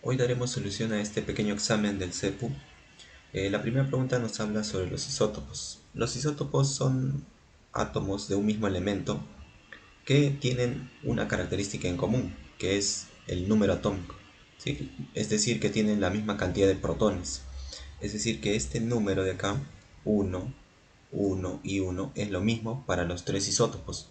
Hoy daremos solución a este pequeño examen del CEPU. La primera pregunta nos habla sobre los isótopos. Los isótopos son átomos de un mismo elemento que tienen una característica en común, que es el número atómico, ¿sí? Es decir, que tienen la misma cantidad de protones. Es decir, que este número de acá, 1, 1 y 1, es lo mismo para los tres isótopos.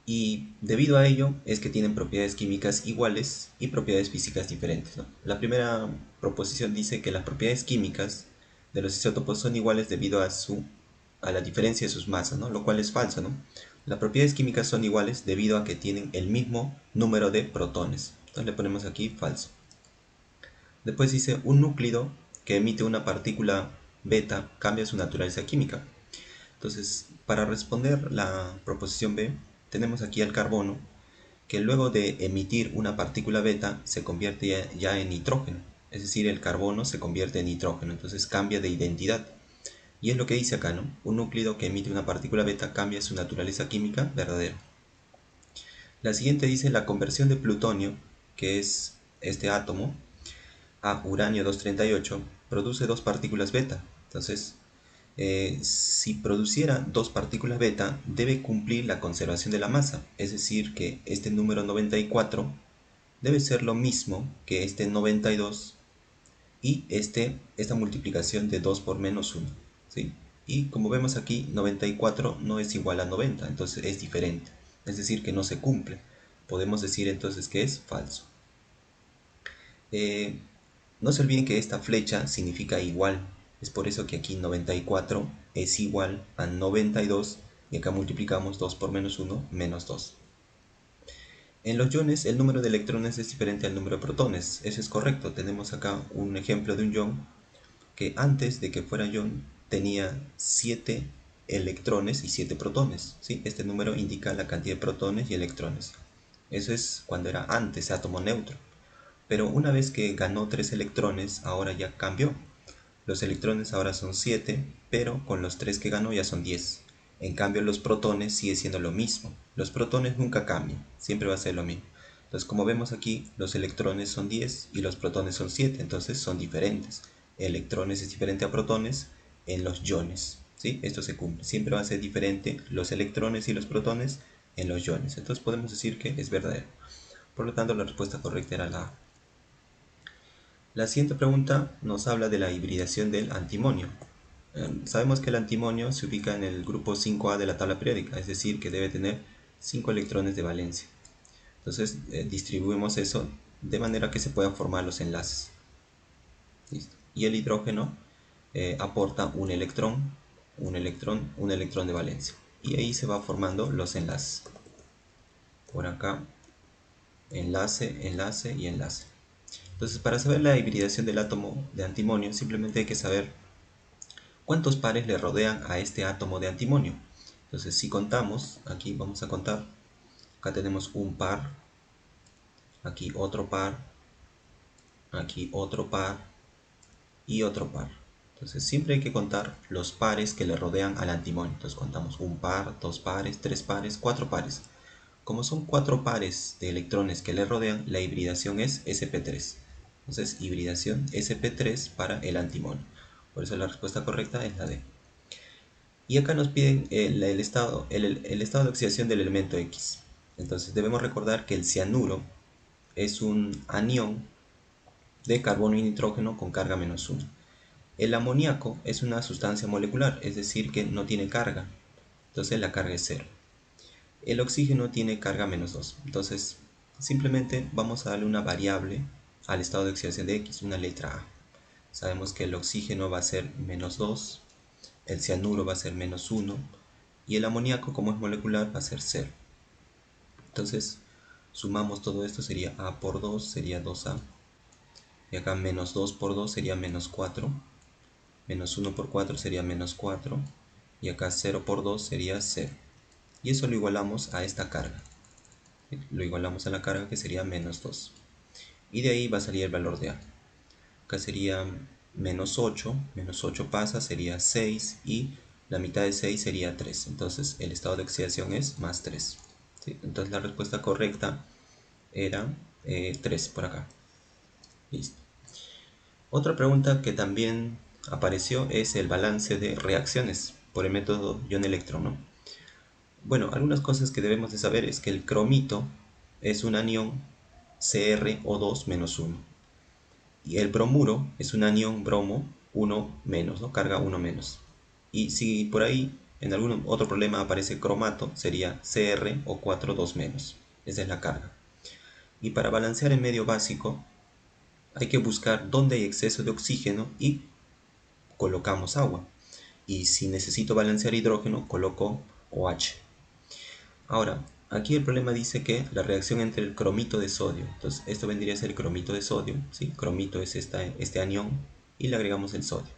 Y debido a ello es que tienen propiedades químicas iguales y propiedades físicas diferentes, ¿no? La primera proposición dice que las propiedades químicas de los isótopos son iguales debido a la diferencia de sus masas, ¿no? Lo cual es falso, ¿no? Las propiedades químicas son iguales debido a que tienen el mismo número de protones. Entonces le ponemos aquí falso. Después dice un núcleo que emite una partícula beta cambia su naturaleza química. Entonces, para responder la proposición B, tenemos aquí al carbono, que luego de emitir una partícula beta se convierte ya en nitrógeno. Es decir, el carbono se convierte en nitrógeno, entonces cambia de identidad. Y es lo que dice acá, ¿no? Un núcleo que emite una partícula beta cambia su naturaleza química verdadera. La siguiente dice la conversión de plutonio, que es este átomo, a uranio 238, produce dos partículas beta. Entonces, si produciera dos partículas beta, debe cumplir la conservación de la masa, es decir, que este número 94 debe ser lo mismo que este 92 y esta multiplicación de 2 por menos 1, ¿sí? Y como vemos aquí, 94 no es igual a 90, entonces es diferente, es decir, que no se cumple. Podemos decir entonces que es falso. Eh, no se olviden que esta flecha significa igual, es por eso que aquí 94 es igual a 92 y acá multiplicamos 2 por menos 1, menos 2. En los iones el número de electrones es diferente al número de protones, eso es correcto. Tenemos acá un ejemplo de un ion que antes de que fuera ion tenía 7 electrones y 7 protones, ¿sí? Este número indica la cantidad de protones y electrones. Eso es cuando era antes átomo neutro. Pero una vez que ganó 3 electrones, ahora ya cambió. Los electrones ahora son 7, pero con los 3 que ganó ya son 10. En cambio los protones sigue siendo lo mismo. Los protones nunca cambian, siempre va a ser lo mismo. Entonces como vemos aquí, los electrones son 10 y los protones son 7, entonces son diferentes. Electrones es diferente a protones en los iones, ¿sí? Esto se cumple. Siempre va a ser diferente los electrones y los protones en los iones. Entonces podemos decir que es verdadero. Por lo tanto la respuesta correcta era la A. La siguiente pregunta nos habla de la hibridación del antimonio. Sabemos que el antimonio se ubica en el grupo 5A de la tabla periódica, es decir, que debe tener 5 electrones de valencia. Entonces distribuimos eso de manera que se puedan formar los enlaces. ¿Listo? Y el hidrógeno aporta un electrón de valencia. Y ahí se va formando los enlaces. Por acá, enlace, enlace y enlace. Entonces, para saber la hibridación del átomo de antimonio, simplemente hay que saber cuántos pares le rodean a este átomo de antimonio. Entonces, si contamos, aquí vamos a contar, acá tenemos un par, aquí otro par, aquí otro par y otro par. Entonces, siempre hay que contar los pares que le rodean al antimonio. Entonces, contamos un par, dos pares, tres pares, cuatro pares. Como son cuatro pares de electrones que le rodean, la hibridación es sp3. Entonces, hibridación sp3 para el antimonio. Por eso la respuesta correcta es la D. Y acá nos piden el estado de oxidación del elemento X. Entonces debemos recordar que el cianuro es un anión de carbono y nitrógeno con carga -1. El amoníaco es una sustancia molecular, es decir, que no tiene carga. Entonces la carga es 0. El oxígeno tiene carga -2. Entonces simplemente vamos a darle una variable al estado de oxidación de X, una letra A. Sabemos que el oxígeno va a ser -2, el cianuro va a ser -1 y el amoníaco, como es molecular, va a ser 0. Entonces sumamos todo esto, sería A por 2 sería 2A, y acá -2 por 2 sería -4, -1 por 4 sería -4, y acá 0 por 2 sería 0. Y eso lo igualamos a esta carga, lo igualamos a la carga que sería -2. Y de ahí va a salir el valor de A. Acá sería -8, -8 pasa, sería 6 y la mitad de 6 sería 3. Entonces el estado de oxidación es +3. ¿Sí? Entonces la respuesta correcta era 3 por acá. Listo. Otra pregunta que también apareció es el balance de reacciones por el método ion-electrón, ¿no? Bueno, algunas cosas que debemos de saber es que el cromito es un anión CrO2-1 y el bromuro es un anión bromo 1-, ¿no? Carga 1-. Y si por ahí en algún otro problema aparece cromato, sería CrO4 2-. Esa es la carga. Y para balancear en medio básico hay que buscar dónde hay exceso de oxígeno y colocamos agua. Y si necesito balancear hidrógeno, coloco OH. Ahora, aquí el problema dice que la reacción entre el cromito de sodio, entonces esto vendría a ser el cromito de sodio, ¿sí? Cromito es este anión y le agregamos el sodio.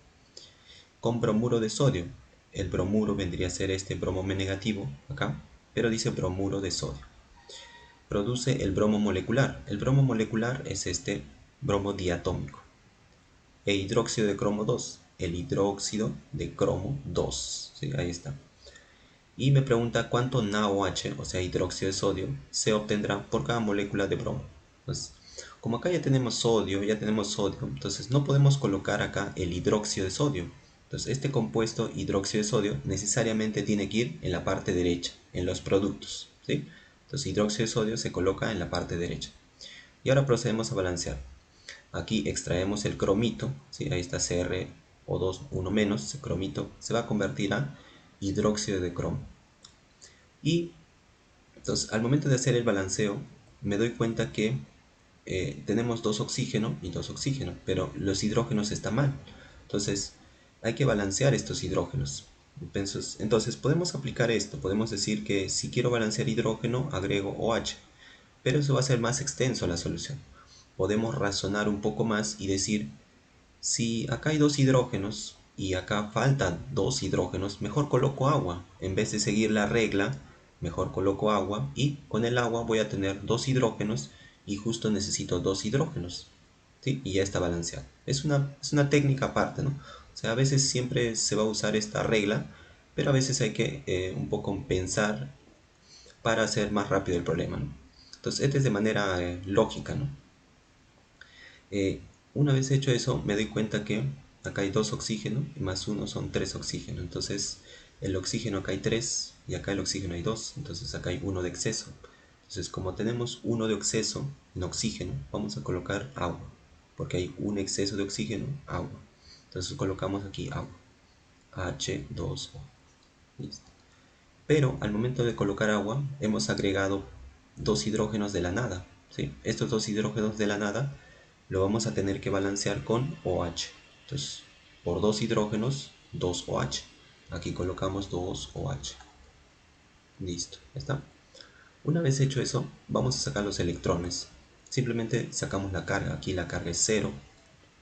Con bromuro de sodio, el bromuro vendría a ser este bromo negativo acá, pero dice bromuro de sodio. Produce el bromo molecular. El bromo molecular es este bromo diatómico. E hidróxido de cromo 2, el hidróxido de cromo 2, ¿sí? Ahí está. Y me pregunta cuánto NaOH, o sea, hidróxido de sodio, se obtendrá por cada molécula de bromo. Pues, como acá ya tenemos sodio, entonces no podemos colocar acá el hidróxido de sodio. Entonces, este compuesto hidróxido de sodio necesariamente tiene que ir en la parte derecha, en los productos, ¿sí? Entonces, hidróxido de sodio se coloca en la parte derecha. Y ahora procedemos a balancear. Aquí extraemos el cromito, ¿sí? Ahí está CrO2 1-, ese cromito se va a convertir a hidróxido de cromo. Y entonces al momento de hacer el balanceo me doy cuenta que tenemos dos oxígenos y dos oxígenos, pero los hidrógenos están mal. Entonces hay que balancear estos hidrógenos. Entonces podemos aplicar esto, podemos decir que si quiero balancear hidrógeno agrego OH, pero eso va a ser más extenso la solución. Podemos razonar un poco más y decir, si acá hay dos hidrógenos y acá faltan dos hidrógenos, mejor coloco agua. En vez de seguir la regla, mejor coloco agua y con el agua voy a tener dos hidrógenos y justo necesito dos hidrógenos. ¿Sí? Y ya está balanceado. Es una técnica aparte, ¿no? O sea, a veces siempre se va a usar esta regla, pero a veces hay que un poco pensar para hacer más rápido el problema, ¿no? Entonces, este es de manera lógica, ¿no? Eh, una vez hecho eso, me doy cuenta que acá hay dos oxígenos y más uno son tres oxígenos. Entonces, el oxígeno acá hay tres y acá el oxígeno hay dos. Entonces, acá hay uno de exceso. Entonces, como tenemos uno de exceso en oxígeno, vamos a colocar agua. Porque hay un exceso de oxígeno, agua. Entonces, colocamos aquí agua. H2O. Listo. Pero al momento de colocar agua, hemos agregado dos hidrógenos de la nada, ¿sí? Estos dos hidrógenos de la nada lo vamos a tener que balancear con OH. Entonces, por dos hidrógenos, 2 OH. Aquí colocamos 2 OH. Listo, ¿ya está? Una vez hecho eso, vamos a sacar los electrones. Simplemente sacamos la carga. Aquí la carga es 0,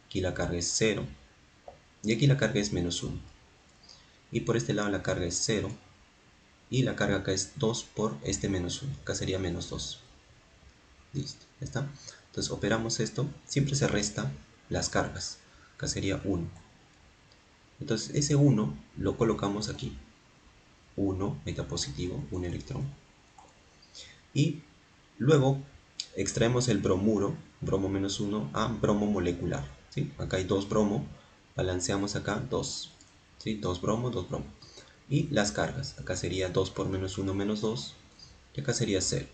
aquí la carga es 0 y aquí la carga es -1. Y por este lado la carga es 0 y la carga acá es 2 por este -1. Acá sería -2. Listo, ¿ya está? Entonces operamos esto, siempre se resta las cargas. Acá sería 1. Entonces ese 1 lo colocamos aquí. 1 metapositivo, un electrón. Y luego extraemos el bromuro, bromo -1, a bromo molecular. ¿Sí? Acá hay dos bromo, balanceamos acá 2. ¿Sí? 2 bromo, 2 bromo. Y las cargas, acá sería 2 por -1, -2. Y acá sería 0.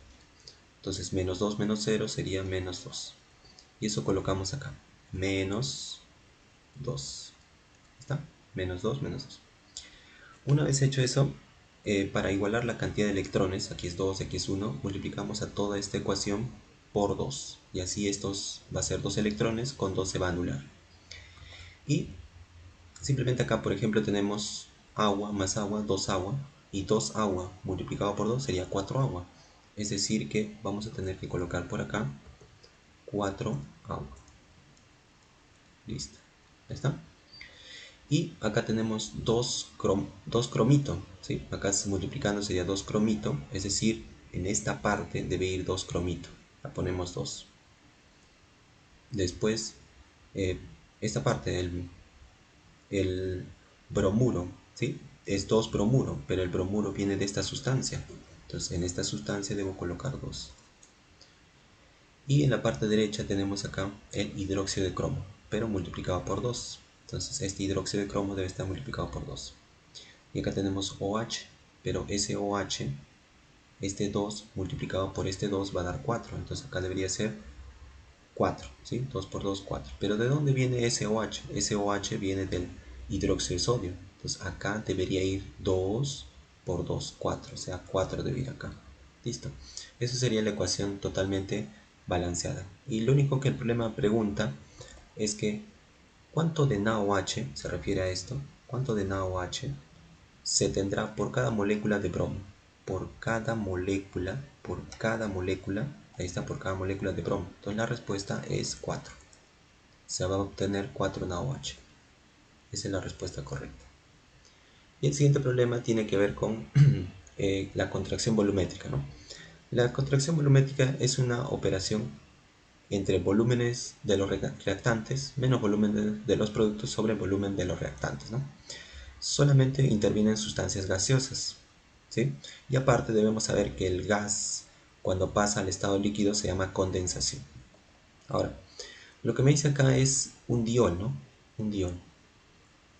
Entonces -2 menos 0 sería -2. Y eso colocamos acá. -2. ¿Está? -2, -2. Una vez hecho eso, para igualar la cantidad de electrones, aquí es 2, aquí es 1, multiplicamos a toda esta ecuación por 2. Y así estos va a ser 2 electrones, con 2 se va a anular. Y simplemente acá, por ejemplo, tenemos agua más agua, 2 agua. Y 2 agua multiplicado por 2 sería 4 agua. Es decir que vamos a tener que colocar por acá 4 agua. Listo. ¿Ya está? Y acá tenemos dos cromito, ¿sí? Acá multiplicando sería 2 cromito, es decir, en esta parte debe ir 2 cromito. La ponemos 2. Después, esta parte, el bromuro, ¿sí? Es 2 bromuro, pero el bromuro viene de esta sustancia. Entonces, en esta sustancia debo colocar 2. Y en la parte derecha tenemos acá el hidróxido de cromo, pero multiplicado por 2. Entonces este hidróxido de cromo debe estar multiplicado por 2. Y acá tenemos OH, pero ese OH, este 2 multiplicado por este 2 va a dar 4. Entonces acá debería ser 4, ¿sí? 2 por 2, 4. Pero ¿de dónde viene ese OH? Ese OH viene del hidróxido de sodio. Entonces acá debería ir 2 por 2, 4. O sea, 4 debe ir acá. Listo. Eso sería la ecuación totalmente balanceada. Y lo único que el problema pregunta es que ¿cuánto de NaOH, se refiere a esto, cuánto de NaOH se tendrá por cada molécula de bromo? Por cada molécula, ahí está, por cada molécula de bromo. Entonces la respuesta es 4. Se va a obtener 4 NaOH. Esa es la respuesta correcta. Y el siguiente problema tiene que ver con la contracción volumétrica, ¿no? La contracción volumétrica es una operación entre volúmenes de los reactantes menos volumen de los productos sobre el volumen de los reactantes, ¿no? Solamente intervienen sustancias gaseosas, ¿sí? Y aparte debemos saber que el gas, cuando pasa al estado líquido, se llama condensación. Ahora, lo que me dice acá es un diol, ¿no? Un diol.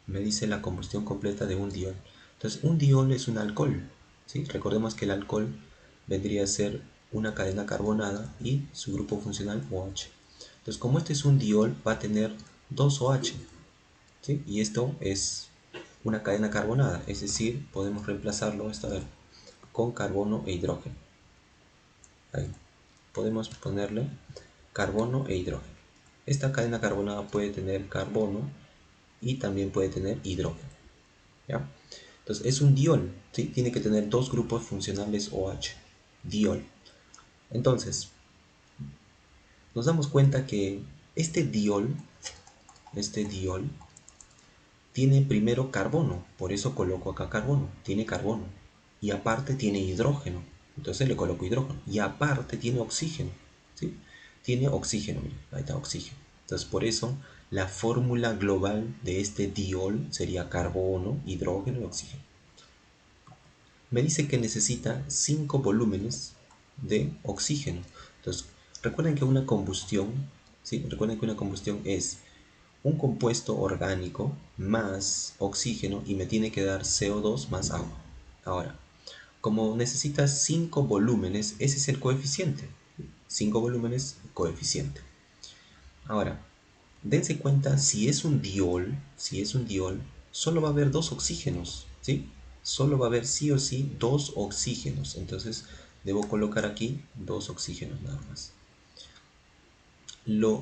Me dice la combustión completa de un diol. Entonces, un diol es un alcohol, ¿sí? Recordemos que el alcohol vendría a ser una cadena carbonada y su grupo funcional OH. Entonces, como este es un diol, va a tener dos OH, ¿sí? Y esto es una cadena carbonada, es decir, podemos reemplazarlo con carbono e hidrógeno. Ahí. Podemos ponerle carbono e hidrógeno. Esta cadena carbonada puede tener carbono y también puede tener hidrógeno, ¿ya? Entonces es un diol, ¿sí? Tiene que tener dos grupos funcionales OH, diol. Entonces, nos damos cuenta que este diol tiene primero carbono, por eso coloco acá carbono, tiene carbono. Y aparte tiene hidrógeno, entonces le coloco hidrógeno. Y aparte tiene oxígeno, ¿sí? Tiene oxígeno, mira, ahí está oxígeno. Entonces por eso la fórmula global de este diol sería carbono, hidrógeno y oxígeno. Me dice que necesita 5 volúmenes de oxígeno. Entonces, recuerden que una combustión, ¿sí? Recuerden que una combustión es un compuesto orgánico más oxígeno y me tiene que dar CO2 más agua. Ahora, como necesitas 5 volúmenes, ese es el coeficiente. 5 volúmenes, coeficiente. Ahora, dense cuenta, si es un diol, solo va a haber dos oxígenos, ¿sí? Solo va a haber sí o sí dos oxígenos. Entonces, debo colocar aquí dos oxígenos nada más.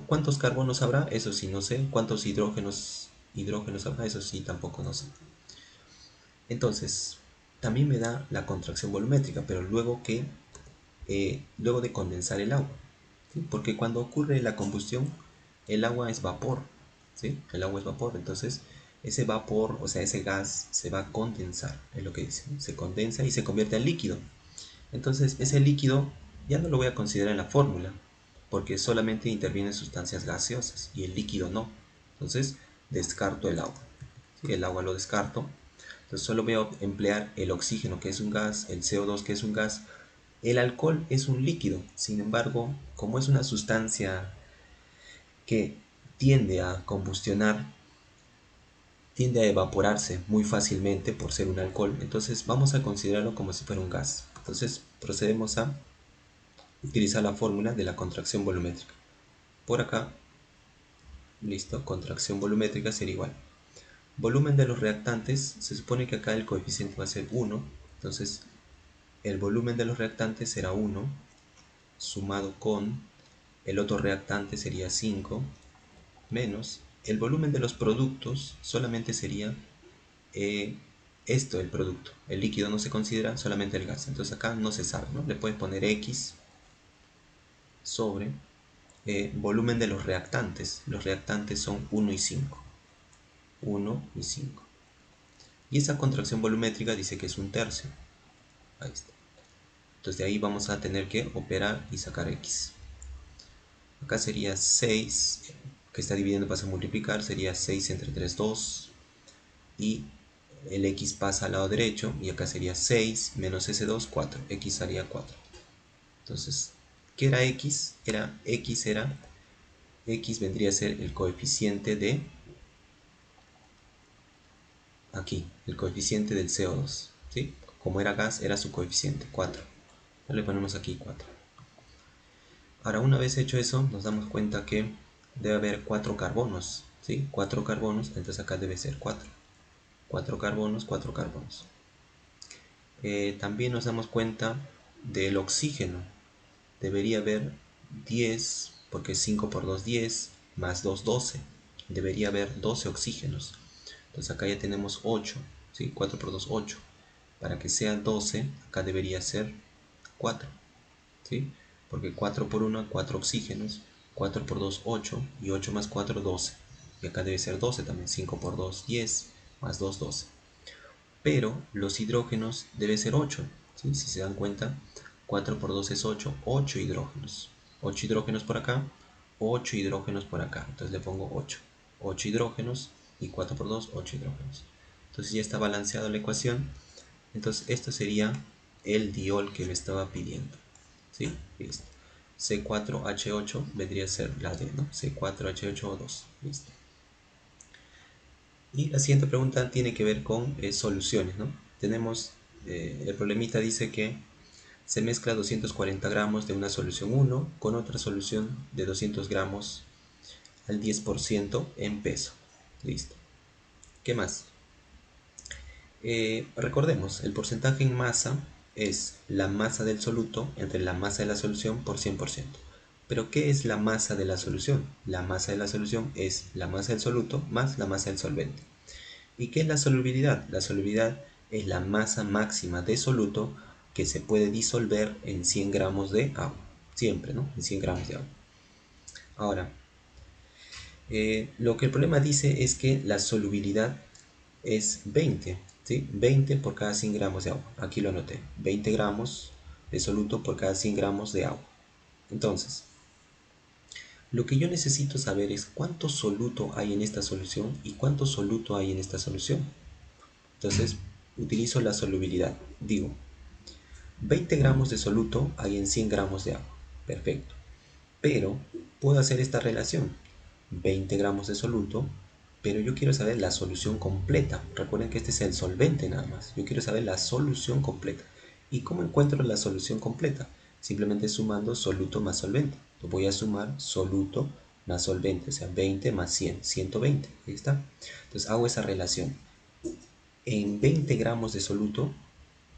¿Cuántos carbonos habrá? Eso sí, no sé. ¿Cuántos hidrógenos habrá? Eso sí, tampoco no sé. Entonces, también me da la contracción volumétrica, pero luego de condensar el agua, ¿sí? Porque cuando ocurre la combustión, el agua es vapor, ¿sí? El agua es vapor, entonces ese vapor, o sea, ese gas se va a condensar, es lo que dice, ¿no? Se condensa y se convierte en líquido. Entonces, ese líquido ya no lo voy a considerar en la fórmula, porque solamente intervienen sustancias gaseosas y el líquido no. Entonces, descarto el agua. ¿Sí? El agua lo descarto. Entonces, solo voy a emplear el oxígeno, que es un gas, el CO2, que es un gas. El alcohol es un líquido. Sin embargo, como es una sustancia que tiende a combustionar, tiende a evaporarse muy fácilmente por ser un alcohol, entonces vamos a considerarlo como si fuera un gas. Entonces, procedemos a utilizar la fórmula de la contracción volumétrica. Por acá, listo, contracción volumétrica sería igual. Volumen de los reactantes, se supone que acá el coeficiente va a ser 1, entonces el volumen de los reactantes será 1, sumado con el otro reactante sería 5, menos el volumen de los productos solamente sería esto, el producto. El líquido no se considera, solamente el gas. Entonces acá no se sabe, ¿no? Le puedes poner X sobre volumen de los reactantes. Los reactantes son 1 y 5. 1 y 5. Y esa contracción volumétrica dice que es un tercio. Ahí está. Entonces de ahí vamos a tener que operar y sacar X. Acá sería 6, que está dividiendo pasa a multiplicar, sería 6 entre 3, 2. Y el X pasa al lado derecho y acá sería 6 menos ese 2, 4. X haría 4. Entonces ¿Qué era X? X vendría a ser el coeficiente de, aquí, el coeficiente del CO2, ¿sí? Como era gas, era su coeficiente, 4. Ya le ponemos aquí 4. Ahora, una vez hecho eso, nos damos cuenta que debe haber 4 carbonos, ¿sí? 4 carbonos, entonces acá debe ser 4. 4 carbonos, 4 carbonos. También nos damos cuenta del oxígeno. Debería haber 10, porque 5 por 2, 10, más 2, 12. Debería haber 12 oxígenos. Entonces acá ya tenemos 8, ¿sí? 4 por 2, 8. Para que sea 12, acá debería ser 4, ¿sí? Porque 4 por 1, 4 oxígenos, 4 por 2, 8, y 8 más 4, 12. Y acá debe ser 12 también, 5 por 2, 10, más 2, 12. Pero los hidrógenos debe ser 8, ¿sí? Si se dan cuenta, 4 por 2 es 8, 8 hidrógenos. 8 hidrógenos por acá, 8 hidrógenos por acá. Entonces le pongo 8. 8 hidrógenos y 4 por 2, 8 hidrógenos. Entonces ya está balanceada la ecuación. Entonces esto sería el diol que me estaba pidiendo, ¿sí? Listo. C4H8 vendría a ser la D, ¿no? C4H8O2. Listo. Y la siguiente pregunta tiene que ver con soluciones, ¿no? Tenemos, el problemita dice que se mezcla 240 gramos de una solución 1 con otra solución de 200 gramos al 10% en peso. Listo. ¿Qué más? Recordemos, el porcentaje en masa es la masa del soluto entre la masa de la solución por 100%. Pero ¿qué es la masa de la solución? La masa de la solución es la masa del soluto más la masa del solvente. ¿Y qué es la solubilidad? La solubilidad es la masa máxima de soluto que se puede disolver en 100 gramos de agua. Siempre, ¿no? En 100 gramos de agua. Ahora, lo que el problema dice es que la solubilidad es 20, ¿sí? 20 por cada 100 gramos de agua. Aquí lo anoté. 20 gramos de soluto por cada 100 gramos de agua. Entonces, lo que yo necesito saber es cuánto soluto hay en esta solución y cuánto soluto hay en esta solución. Entonces, utilizo la solubilidad. Digo, 20 gramos de soluto hay en 100 gramos de agua. Perfecto. Pero puedo hacer esta relación. 20 gramos de soluto, pero yo quiero saber la solución completa. Recuerden que este es el solvente nada más. Yo quiero saber la solución completa. ¿Y cómo encuentro la solución completa? Simplemente sumando soluto más solvente. Lo voy a sumar soluto más solvente, o sea, 20 más 100, 120. Ahí está. Entonces hago esa relación. En 20 gramos de soluto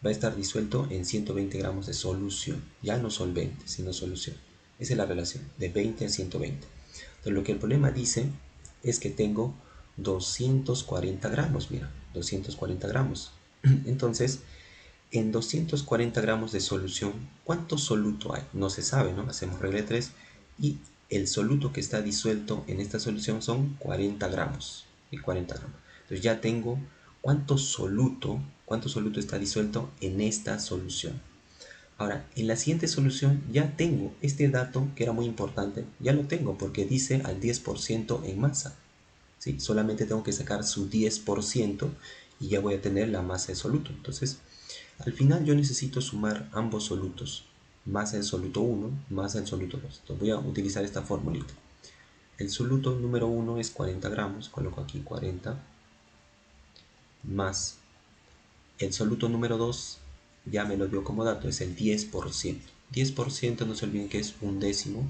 va a estar disuelto en 120 gramos de solución. Ya no solvente, sino solución. Esa es la relación, de 20 a 120. Entonces lo que el problema dice es que tengo 240 gramos, mira, 240 gramos. Entonces, en 240 gramos de solución, ¿cuánto soluto hay? No se sabe, ¿no? Hacemos regla de 3 y el soluto que está disuelto en esta solución son 40 gramos. Y 40 gramos. Entonces ya tengo cuánto soluto está disuelto en esta solución. Ahora, en la siguiente solución ya tengo este dato que era muy importante, ya lo tengo porque dice al 10% en masa. ¿Sí? Solamente tengo que sacar su 10% y ya voy a tener la masa del soluto. Entonces, al final yo necesito sumar ambos solutos, masa del soluto 1, masa del soluto 2. Entonces voy a utilizar esta formulita. El soluto número 1 es 40 gramos, coloco aquí 40, más el soluto número 2, ya me lo dio como dato, es el 10%. 10% no se olviden que es un décimo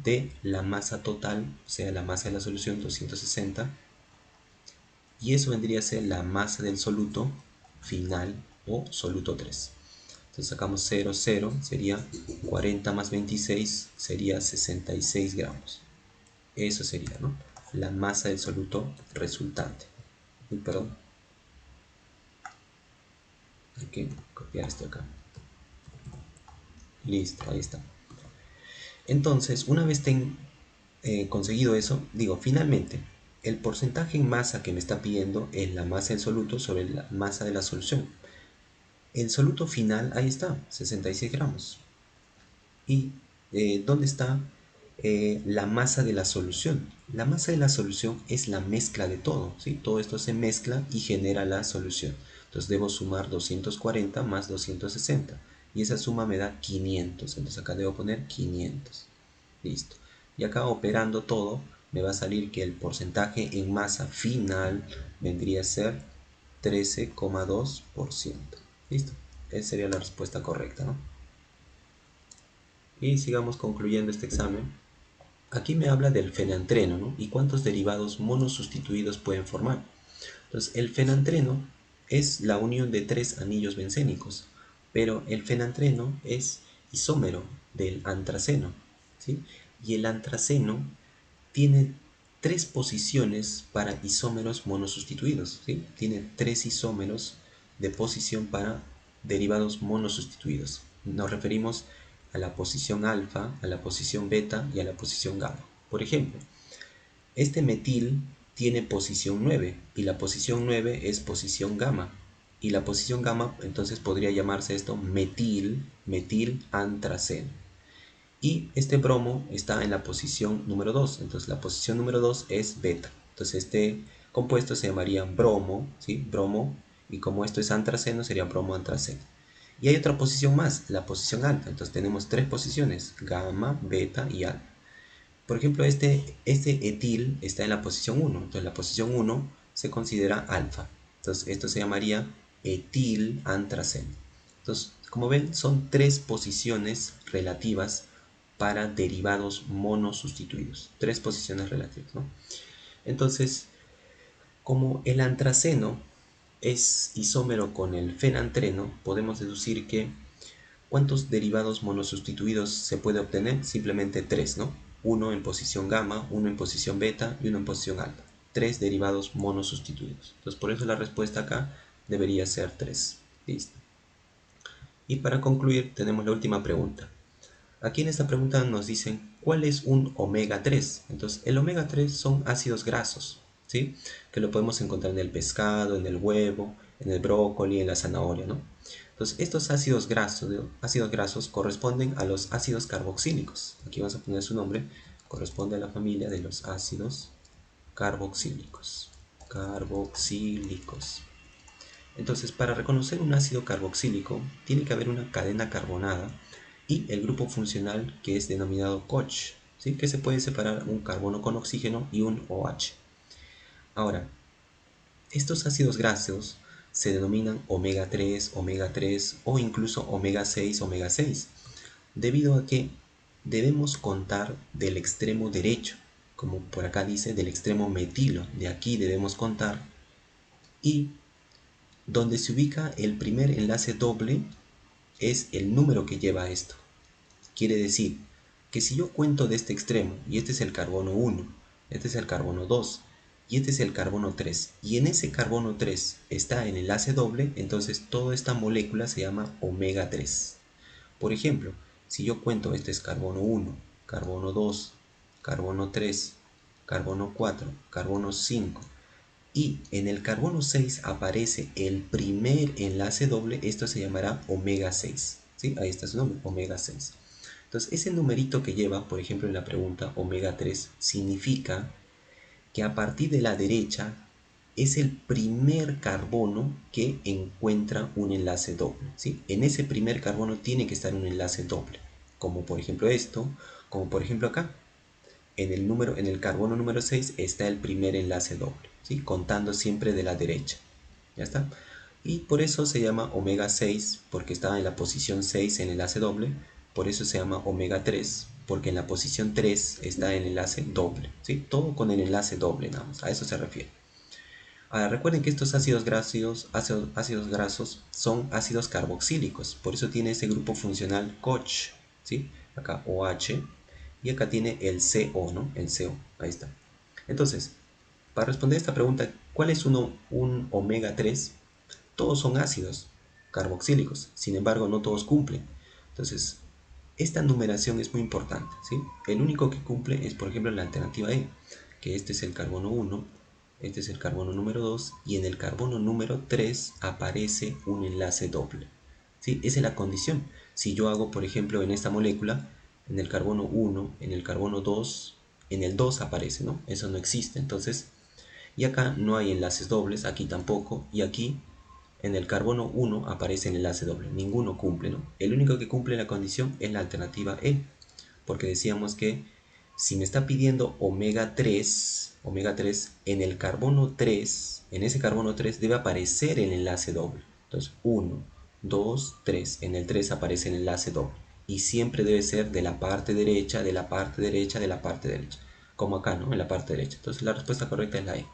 de la masa total, o sea, la masa de la solución 260, y eso vendría a ser la masa del soluto final o soluto 3. Entonces sacamos 0, 0, sería 40 más 26, sería 66 gramos. Eso sería, ¿no? La masa del soluto resultante. Uy, perdón. Hay que copiar esto acá. Listo, ahí está. Entonces, una vez conseguido eso, digo, finalmente, el porcentaje en masa que me está pidiendo es la masa del soluto sobre la masa de la solución. El soluto final, ahí está, 66 gramos. ¿Y dónde está la masa de la solución? La masa de la solución es la mezcla de todo, ¿sí? Todo esto se mezcla y genera la solución. Entonces debo sumar 240 más 260. y esa suma me da 500. Entonces acá debo poner 500. Listo. Y acá operando todo, me va a salir que el porcentaje en masa final vendría a ser 13,2%. Listo. Esa sería la respuesta correcta, ¿no? Y sigamos concluyendo este examen. Aquí me habla del fenantreno, ¿no? Y cuántos derivados monosustituidos pueden formar. Entonces, el fenantreno es la unión de tres anillos bencénicos, pero el fenantreno es isómero del antraceno, ¿sí? Y el antraceno tiene tres posiciones para isómeros monosustituidos, ¿sí? Tiene tres isómeros de posición para derivados monosustituidos. Nos referimos a la posición alfa, a la posición beta y a la posición gamma. Por ejemplo, este metil tiene posición 9 y la posición 9 es posición gamma. Y la posición gamma entonces podría llamarse esto metil antraceno. Y este bromo está en la posición número 2. Entonces la posición número 2 es beta. Entonces este compuesto se llamaría bromo, ¿sí? Bromo. Y como esto es antraceno, sería bromo antraceno. Y hay otra posición más, la posición alfa. Entonces tenemos tres posiciones, gamma, beta y alfa. Por ejemplo, este etil está en la posición 1. Entonces la posición 1 se considera alfa. Entonces esto se llamaría etil antraceno. Entonces, como ven, son tres posiciones relativas para derivados monosustituidos. Tres posiciones relativas, ¿no? Entonces, como el antraceno es isómero con el fenantreno, podemos deducir que ¿cuántos derivados monosustituidos se puede obtener? Simplemente tres, ¿no? Uno en posición gamma, uno en posición beta y uno en posición alfa. Tres derivados monosustituidos. Entonces, por eso la respuesta acá debería ser 3. Listo. Y para concluir, tenemos la última pregunta. Aquí en esta pregunta nos dicen, ¿cuál es un omega 3? Entonces, el omega 3 son ácidos grasos, ¿sí? Que lo podemos encontrar en el pescado, en el huevo, en el brócoli, en la zanahoria, ¿no? Entonces, estos ácidos grasos corresponden a los ácidos carboxílicos. Aquí vamos a poner su nombre. Corresponde a la familia de los ácidos carboxílicos. Carboxílicos. Entonces, para reconocer un ácido carboxílico, tiene que haber una cadena carbonada y el grupo funcional que es denominado COCH, ¿sí? Que se puede separar un carbono con oxígeno y un OH. Ahora, estos ácidos grasos se denominan omega 3 o incluso omega 6, omega 6, debido a que debemos contar del extremo derecho, como por acá dice, del extremo metilo, de aquí debemos contar, y donde se ubica el primer enlace doble es el número que lleva esto. Quiere decir que si yo cuento de este extremo, y este es el carbono 1, este es el carbono 2, y este es el carbono 3, y en ese carbono 3 está el enlace doble, entonces toda esta molécula se llama omega 3. Por ejemplo, si yo cuento este es carbono 1, carbono 2, carbono 3, carbono 4, carbono 5, y en el carbono 6 aparece el primer enlace doble, esto se llamará omega 6. ¿Sí? Ahí está su nombre, omega 6. Entonces, ese numerito que lleva, por ejemplo, en la pregunta omega 3, significa que a partir de la derecha es el primer carbono que encuentra un enlace doble. ¿Sí? En ese primer carbono tiene que estar un enlace doble, como por ejemplo esto, como por ejemplo acá. En el carbono número 6 está el primer enlace doble, ¿sí? Contando siempre de la derecha. ¿Ya está? Y por eso se llama omega 6, porque está en la posición 6 en el enlace doble. Por eso se llama omega 3, porque en la posición 3 está el enlace doble, ¿sí? Todo con el enlace doble, nada más. A eso se refiere. Ahora, recuerden que estos ácidos grasos son ácidos carboxílicos. Por eso tiene ese grupo funcional COCH, ¿sí? Acá OH. Y acá tiene el CO, ¿no? El CO, ahí está. Entonces, para responder esta pregunta, ¿cuál es un omega 3? Todos son ácidos carboxílicos, sin embargo no todos cumplen. Entonces, esta numeración es muy importante, ¿sí? El único que cumple es, por ejemplo, la alternativa E, que este es el carbono 1, este es el carbono número 2, y en el carbono número 3 aparece un enlace doble, ¿sí? Esa es la condición. Si yo hago, por ejemplo, en esta molécula, en el carbono 1, en el carbono 2, en el 2 aparece, ¿no? Eso no existe. Entonces, y acá no hay enlaces dobles, aquí tampoco, y aquí en el carbono 1 aparece el enlace doble. Ninguno cumple, ¿no? El único que cumple la condición es la alternativa E, porque decíamos que si me está pidiendo omega 3 en el carbono 3, en ese carbono 3 debe aparecer el enlace doble. Entonces 1, 2, 3. En el 3 aparece el enlace doble. Y siempre debe ser de la parte derecha, de la parte derecha, de la parte derecha. Como acá, ¿no? En la parte derecha. Entonces la respuesta correcta es la E.